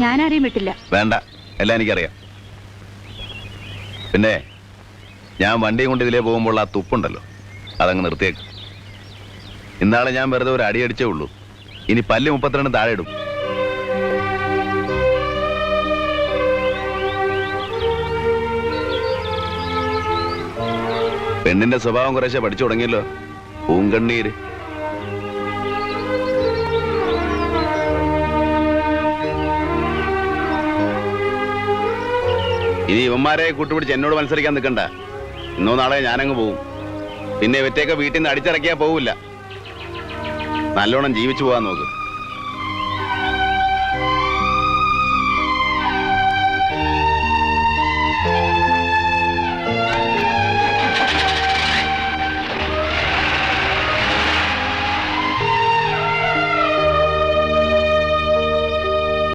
ഞാനാരെയും വിട്ടില്ല. വേണ്ട, എല്ലാം എനിക്കറിയാം. പിന്നെ ഞാൻ വണ്ടിയും കൊണ്ട് ഇതിലേ പോകുമ്പോൾ ആ തുപ്പുണ്ടല്ലോ, അതങ്ങ് നിർത്തിയേക്ക്. ഇന്നാളെ ഞാൻ വെറുതെ ഒരു അടിയടിച്ചേ ഉള്ളൂ. ഇനി പല്ല് 32 താഴെ ഇടും. പെണ്ണിന്റെ സ്വഭാവം കുറേശ്ശെ പഠിച്ചു തുടങ്ങിയല്ലോ. പൂങ്കണ്ണീര്. ഇനി ഇവന്മാരെ കൂട്ടുപിടിച്ച് എന്നോട് മത്സരിക്കാൻ നിൽക്കണ്ട. ഇന്നോ നാളെ ഞാനങ്ങ് പോവും. പിന്നെ ഇവറ്റയൊക്കെ വീട്ടിൽ നിന്ന് അടിച്ചിറക്കിയാ പോവില്ല. നല്ലോണം ജീവിച്ചു പോകാൻ നോക്ക്.